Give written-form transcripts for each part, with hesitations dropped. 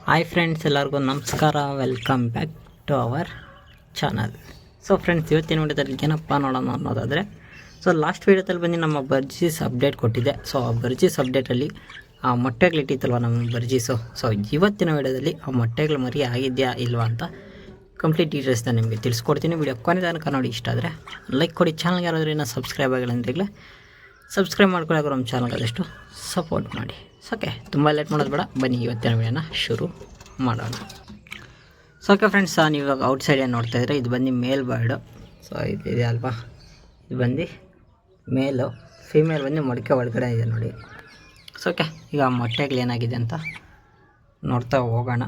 Hi friends, ಎಲ್ಲರಿಗೂ ನಮಸ್ಕಾರ. Welcome back to our channel. So friends, ಇವತ್ತಿನ ವಿಡಿಯೋದಲ್ಲಿ ಏನಪ್ಪ ನೋಡೋಣ ಅನ್ನೋದಾದರೆ, ಸೊ ಲಾಸ್ಟ್ ವೀಡಿಯೋದಲ್ಲಿ ಬಂದು ನಮ್ಮ ಬರ್ಜೀಸ್ ಅಪ್ಡೇಟ್ ಕೊಟ್ಟಿದ್ದೆ. ಸೊ ಆ ಬರ್ಜೀಸ್ ಅಪ್ಡೇಟಲ್ಲಿ ಆ ಮೊಟ್ಟೆಗಳಿಟ್ಟಿತ್ತಲ್ವ ನಮ್ಮ ಬರ್ಜೀಸು. ಸೊ ಇವತ್ತಿನ ವಿಡಿಯೋದಲ್ಲಿ ಆ ಮೊಟ್ಟೆಗಳು ಮರಿ ಆಗಿದೆಯಾ ಇಲ್ವಾ ಅಂತ ಕಂಪ್ಲೀಟ್ ಡೀಟೇಲ್ಸ್ನ ನಿಮಗೆ ತಿಳಿಸ್ಕೊಡ್ತೀನಿ. ವಿಡಿಯೋ ಕೊನೆ ತನಕ ನೋಡಿ. ಇಷ್ಟ ಆದರೆ ಲೈಕ್ ಕೊಡಿ. ಚಾನಲ್ಗೆ ಯಾರಾದರೂ ಇನ್ನೂ ಸಬ್ಸ್ಕ್ರೈಬ್ ಆಗಿಲ್ಲ ಅಂದಾಗಲೇ ಸಬ್ಸ್ಕ್ರೈಬ್ ಮಾಡ್ಕೊಳ್ಳೋಕೆ ನಮ್ಮ ಚಾನಲ್ಗೆ ಆದಷ್ಟು ಸಪೋರ್ಟ್ ಮಾಡಿ. ಓಕೆ, ತುಂಬ ಲೇಟ್ ಮಾಡೋದು ಬೇಡ, ಬನ್ನಿ ಇವತ್ತಿನ ವಿಡಿಯೋನ ಶುರು ಮಾಡೋಣ. ಸೊ ಓಕೆ ಫ್ರೆಂಡ್ಸ್, ನೀವು ಇವಾಗ ಔಟ್ಸೈಡ್ ಏನು ನೋಡ್ತಾಯಿದ್ರೆ ಇದು ಬಂದು ಮೇಲ್ ಬರ್ಡು. ಸೊ ಇದೆ ಅಲ್ವಾ, ಇದು ಬಂದು ಮೇಲು. ಫೀಮೇಲ್ ಬಂದು ಮೊಳಕೆ ಒಳಗಡೆ ಇದೆ ನೋಡಿ. ಸೊ ಓಕೆ, ಈಗ ಮೊಟ್ಟೆಗಳು ಏನಾಗಿದೆ ಅಂತ ನೋಡ್ತಾ ಹೋಗೋಣ.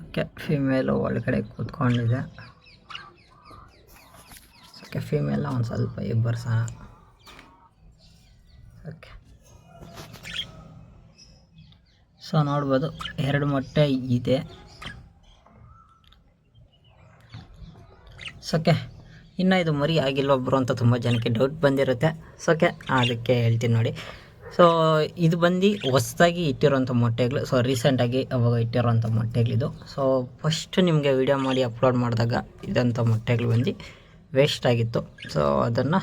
ಓಕೆ, ಫೀಮೇಲು ಒಳಗಡೆ ಕೂತ್ಕೊಂಡಿದೆ. ಓಕೆ, ಫೀಮೇಲ್ನ ಒಂದು ಸ್ವಲ್ಪ ಇಬ್ಬರ್ಸೋಣ. ಓಕೆ, ಸೊ ನೋಡ್ಬೋದು 2 ಮೊಟ್ಟೆ ಇದೆ. ಓಕೆ, ಇನ್ನು ಇದು ಮರಿ ಆಗಿಲ್ಲೊಬ್ಬರು ಅಂತ ತುಂಬ ಜನಕ್ಕೆ ಡೌಟ್ ಬಂದಿರುತ್ತೆ. ಓಕೆ, ಅದಕ್ಕೆ ಹೇಳ್ತೀನಿ ನೋಡಿ. ಸೊ ಇದು ಬಂದು ಹೊಸದಾಗಿ ಇಟ್ಟಿರೋಂಥ ಮೊಟ್ಟೆಗಳು. ಸೊ ರೀಸೆಂಟಾಗಿ ಅವಾಗ ಇಟ್ಟಿರೋಂಥ ಮೊಟ್ಟೆಗಳಿದು. ಸೊ ಫಸ್ಟ್ ನಿಮಗೆ ವಿಡಿಯೋ ಮಾಡಿ ಅಪ್ಲೋಡ್ ಮಾಡಿದಾಗ ಇದಂಥ ಮೊಟ್ಟೆಗಳು ಬಂದು ವೇಸ್ಟ್ ಆಗಿತ್ತು. ಸೊ ಅದನ್ನು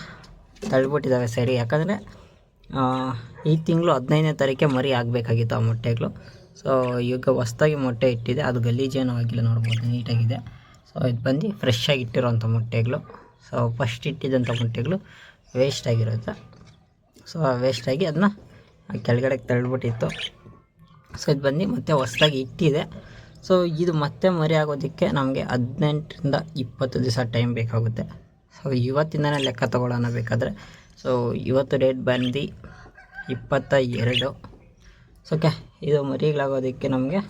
ತಳ್ಳಿಬಿಟ್ಟಿದ್ದಾವೆ ಸೈಡಿ. ಯಾಕಂದರೆ ಈ ತಿಂಗಳು 15ನೇ ತಾರೀಕೆ ಮರಿ ಆಗಬೇಕಾಗಿತ್ತು ಆ ಮೊಟ್ಟೆಗಳು. ಸೊ ಈಗ ಹೊಸ್ದಾಗಿ ಮೊಟ್ಟೆ ಇಟ್ಟಿದೆ, ಅದು ಗಲೀಜೇನೂ ಆಗಿಲ್ಲ, ನೋಡ್ಬೋದು ನೀಟಾಗಿದೆ. ಸೊ ಇದು ಬಂದು ಫ್ರೆಶ್ ಆಗಿ ಇಟ್ಟಿರೋಂಥ ಮೊಟ್ಟೆಗಳು. ಸೊ ಫಸ್ಟ್ ಇಟ್ಟಿದ್ದಂಥ ಮೊಟ್ಟೆಗಳು ವೇಸ್ಟ್ ಆಗಿರುತ್ತೆ. ಸೊ ವೇಸ್ಟಾಗಿ ಅದನ್ನ ಕೆಳಗಡೆ ತಳ್ಳಿಬಿಟ್ಟಿತ್ತು. ಸೊ ಇದು ಬಂದು ಮತ್ತೆ ಹೊಸ್ದಾಗಿ ಇಟ್ಟಿದೆ. ಸೊ ಇದು ಮತ್ತೆ ಮರಿ ಆಗೋದಕ್ಕೆ ನಮಗೆ 18ರಿಂದ 20 ದಿವಸ ಟೈಮ್ ಬೇಕಾಗುತ್ತೆ. ಸೊ ಇವತ್ತಿಂದನೇ ಲೆಕ್ಕ ತೊಗೊಳ್ಳೋಣ ಬೇಕಾದರೆ. ಸೊ ಇವತ್ತು ಡೇಟ್ ಬಂದು 22. ಸೊ ಓಕೆ, ಇದು ಮರಿಗಳಾಗೋದಕ್ಕೆ ನಮಗೆ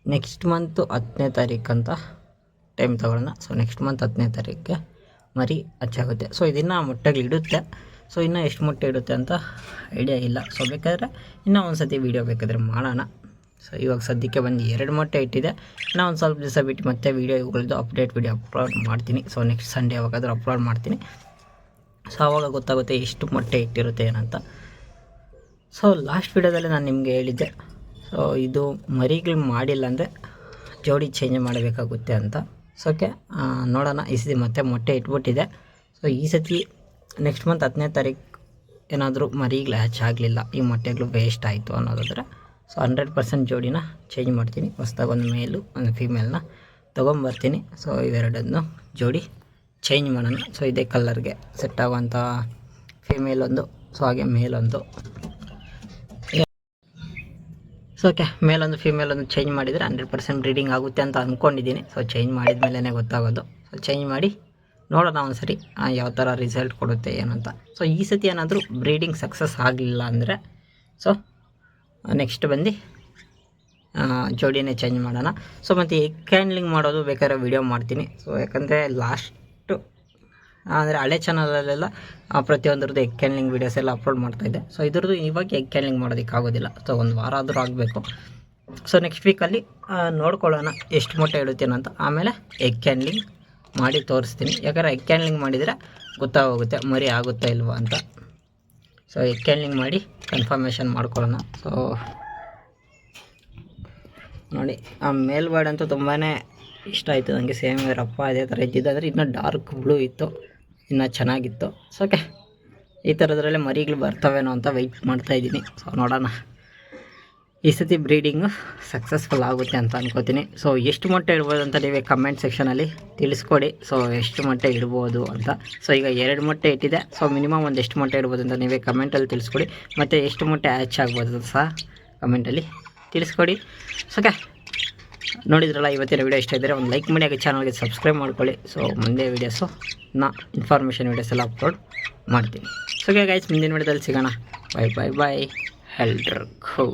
ನೆಕ್ಸ್ಟ್ ಮಂತು 10ನೇ ತಾರೀಕು ಅಂತ ಟೈಮ್ ತೊಗೊಳ್ಳೋಣ. ಸೊ ನೆಕ್ಸ್ಟ್ ಮಂತ್ 10ನೇ ತಾರೀಕಿಗೆ ಮರಿ ಹಚ್ಚಾಗುತ್ತೆ. ಸೊ ಇದನ್ನು ಮೊಟ್ಟೆಗಳಿಡುತ್ತೆ. ಸೊ ಇನ್ನೂ ಎಷ್ಟು ಮೊಟ್ಟೆ ಇಡುತ್ತೆ ಅಂತ ಐಡಿಯಾ ಇಲ್ಲ. ಸೊ ಬೇಕಾದರೆ ಇನ್ನೂ ಒಂದು ಸತಿ ವೀಡಿಯೋ ಬೇಕಾದರೆ ಮಾಡೋಣ. ಸೊ ಇವಾಗ ಸದ್ಯಕ್ಕೆ ಬಂದು 2 ಮೊಟ್ಟೆ ಇಟ್ಟಿದೆ. ಇನ್ನೂ ಒಂದು ಸ್ವಲ್ಪ ದಿವಸ ಬಿಟ್ಟು ಮತ್ತೆ ವೀಡಿಯೋ ಇವುಗಳದ್ದು ಅಪ್ಡೇಟ್ ವೀಡಿಯೋ ಅಪ್ಲೋಡ್ ಮಾಡ್ತೀನಿ. ಸೊ ನೆಕ್ಸ್ಟ್ ಸಂಡೇ ಯಾವಾಗಾದರೂ ಅಪ್ಲೋಡ್ ಮಾಡ್ತೀನಿ. ಸೊ ಆವಾಗ ಗೊತ್ತಾಗುತ್ತೆ ಎಷ್ಟು ಮೊಟ್ಟೆ ಇಟ್ಟಿರುತ್ತೆ ಏನಂತ. ಸೊ ಲಾಸ್ಟ್ ವೀಡಿಯೋದಲ್ಲಿ ನಾನು ನಿಮಗೆ ಹೇಳಿದ್ದೆ, ಸೊ ಇದು ಮರಿಗಳು ಮಾಡಿಲ್ಲ ಅಂದರೆ ಜೋಡಿ ಚೇಂಜ್ ಮಾಡಬೇಕಾಗುತ್ತೆ ಅಂತ. ಸೊ ಓಕೆ, ನೋಡೋಣ. ಈ ಸತಿ ಮತ್ತೆ ಮೊಟ್ಟೆ ಇಟ್ಬಿಟ್ಟಿದೆ. ಸೊ ಈ ಸತಿ ನೆಕ್ಸ್ಟ್ ಮಂತ್ 10ನೇ ತಾರೀಕು ಏನಾದರೂ ಮರಿಗಳು ಹ್ಯಾಚ್ ಆಗಲಿಲ್ಲ, ಈ ಮೊಟ್ಟೆಗಳು ವೇಸ್ಟ್ ಆಯಿತು ಅನ್ನೋದಾದರೆ, ಸೊ 100% ಜೋಡಿನ ಚೇಂಜ್ ಮಾಡ್ತೀನಿ. ಹೊಸ್ದಾಗಿ ಒಂದು ಮೇಲು ಒಂದು ಫೀಮೇಲ್ನ ತೊಗೊಂಬರ್ತೀನಿ. ಸೊ ಇವೆರಡನ್ನು ಜೋಡಿ ಚೇಂಜ್ ಮಾಡೋಣ. ಸೊ ಇದೇ ಕಲರ್ಗೆ ಸೆಟ್ ಆಗುವಂಥ ಫೀಮೇಲ್ ಒಂದು, ಸೊ ಹಾಗೆ ಮೇಲೊಂದು. ಸೊ ಓಕೆ, ಮೇಲೊಂದು ಫೀಮೇಲ್ ಒಂದು ಚೇಂಜ್ ಮಾಡಿದರೆ 100% ಬ್ರೀಡಿಂಗ್ ಆಗುತ್ತೆ ಅಂತ ಅಂದ್ಕೊಂಡಿದ್ದೀನಿ. ಸೊ ಚೇಂಜ್ ಮಾಡಿದ ಮೇಲೇ ಗೊತ್ತಾಗೋದು. ಸೊ ಚೇಂಜ್ ಮಾಡಿ ನೋಡೋಣ ಒಂದು ಸರಿ ಯಾವ ಥರ ರಿಸಲ್ಟ್ ಕೊಡುತ್ತೆ ಏನು ಅಂತ. ಸೊ ಈ ಸತಿ ಏನಾದರೂ ಬ್ರೀಡಿಂಗ್ ಸಕ್ಸಸ್ ಆಗಲಿಲ್ಲ ಅಂದರೆ ಸೊ ನೆಕ್ಸ್ಟ್ ಬಂದು ಜೋಡಿನೇ ಚೇಂಜ್ ಮಾಡೋಣ. ಸೊ ಮತ್ತು ಎಗ್ ಹ್ಯಾಂಡ್ಲಿಂಗ್ ಮಾಡೋದು ಬೇಕಾದ್ರೆ ವೀಡಿಯೋ ಮಾಡ್ತೀನಿ. ಸೊ ಯಾಕಂದರೆ ಲಾಸ್ಟು ಅಂದರೆ ಹಳೆ ಚಾನಲಲ್ಲೆಲ್ಲ ಪ್ರತಿಯೊಂದ್ರದ್ದು ಎಗ್ ಹ್ಯಾಂಡ್ಲಿಂಗ್ ವೀಡಿಯೋಸ್ ಎಲ್ಲ ಅಪ್ಲೋಡ್ ಮಾಡ್ತಾಯಿದ್ದೆ. ಸೊ ಇದ್ರದ್ದು ಇವಾಗ ಎಗ್ ಹ್ಯಾಂಡ್ಲಿಂಗ್ ಮಾಡೋದಕ್ಕಾಗೋದಿಲ್ಲ. ಸೊ ಒಂದು ವಾರ ಆದರೂ ಆಗಬೇಕು. ಸೊ ನೆಕ್ಸ್ಟ್ ವೀಕಲ್ಲಿ ನೋಡ್ಕೊಳ್ಳೋಣ ಎಷ್ಟು ಮೊಟ್ಟೆ ಇಡುತ್ತೇನಂತ. ಆಮೇಲೆ ಎಗ್ ಹ್ಯಾಂಡ್ಲಿಂಗ್ ಮಾಡಿ ತೋರಿಸ್ತೀನಿ. ಯಾಕಂದರೆ ಎಗ್ ಹ್ಯಾಂಡ್ಲಿಂಗ್ ಮಾಡಿದರೆ ಗೊತ್ತಾಗೋಗುತ್ತೆ ಮರಿ ಆಗುತ್ತಾ ಇಲ್ವಾ ಅಂತ. ಸೊ ಎಗ್ ಹ್ಯಾಂಡ್ಲಿಂಗ್ ಮಾಡಿ ಕನ್ಫರ್ಮೇಷನ್ ಮಾಡ್ಕೊಳ್ಳೋಣ. ಸೊ ನೋಡಿ, ಆ ಮೇಲ್ಬಾರ್ಡ್ ಅಂತೂ ತುಂಬಾ ಇಷ್ಟ ಆಯಿತು ನನಗೆ. ಸೇಮ್ ರಪ್ಪ ಅದೇ ಥರ ಇದ್ದಿದ್ದಾದರೆ ಇನ್ನೂ ಡಾರ್ಕ್ ಬ್ಲೂ ಇತ್ತು, ಇನ್ನೂ ಚೆನ್ನಾಗಿತ್ತು. ಸೊ ಓಕೆ, ಈ ಥರದ್ರಲ್ಲೇ ಮರಿಗಳು ಬರ್ತವೇನೋ ಅಂತ ವೆಯ್ಟ್ ಮಾಡ್ತಾಯಿದ್ದೀನಿ. ಸೊ ನೋಡೋಣ, ಈ ಸತಿ ಬ್ರೀಡಿಂಗು ಸಕ್ಸಸ್ಫುಲ್ ಆಗುತ್ತೆ ಅಂತ ಅನ್ಕೋತೀನಿ. ಸೊ ಎಷ್ಟು ಮೊಟ್ಟೆ ಇಡ್ಬೋದು ಅಂತ ನೀವೇ ಕಮೆಂಟ್ ಸೆಕ್ಷನಲ್ಲಿ ತಿಳಿಸ್ಕೊಡಿ. ಸೊ ಎಷ್ಟು ಮೊಟ್ಟೆ ಇಡ್ಬೋದು ಅಂತ. ಸೊ ಈಗ 2 ಮೊಟ್ಟೆ ಇಟ್ಟಿದೆ. ಸೊ ಮಿನಿಮಮ್ ಒಂದು ಎಷ್ಟು ಮೊಟ್ಟೆ ಇಡ್ಬೋದು ಅಂತ ನೀವೇ ಕಮೆಂಟಲ್ಲಿ ತಿಳಿಸ್ಕೊಡಿ. ಮತ್ತು ಎಷ್ಟು ಮೊಟ್ಟೆ ಹ್ಯಾಚ್ ಆಗ್ಬೋದು ಸಹ ಕಮೆಂಟಲ್ಲಿ ತಿಳಿಸ್ಕೊಡಿ. ಸೊ ಓಕೆ, ನೋಡಿದ್ರಲ್ಲ, ಇವತ್ತಿನ ವೀಡಿಯೋ ಇಷ್ಟ ಇದ್ದರೆ ಒಂದು ಲೈಕ್ ಮಾಡಿ, ಹಾಗೆ ಚಾನಲ್ಗೆ ಸಬ್ಸ್ಕ್ರೈಬ್ ಮಾಡ್ಕೊಳ್ಳಿ. ಸೊ ಮುಂದೆ ವೀಡಿಯೋಸು ಇನ್ಫಾರ್ಮೇಷನ್ ವೀಡಿಯೋಸ್ ಎಲ್ಲ ಅಪ್ಲೋಡ್ ಮಾಡ್ತೀನಿ. ಸೊ ಓಕೆ ಗೈಸ್, ಮುಂದಿನ ವೀಡಿಯೋದಲ್ಲಿ ಸಿಗೋಣ. ಬಾಯ್ ಬಾಯ್ ಬಾಯ್. ಎಲ್ರಿಗೂ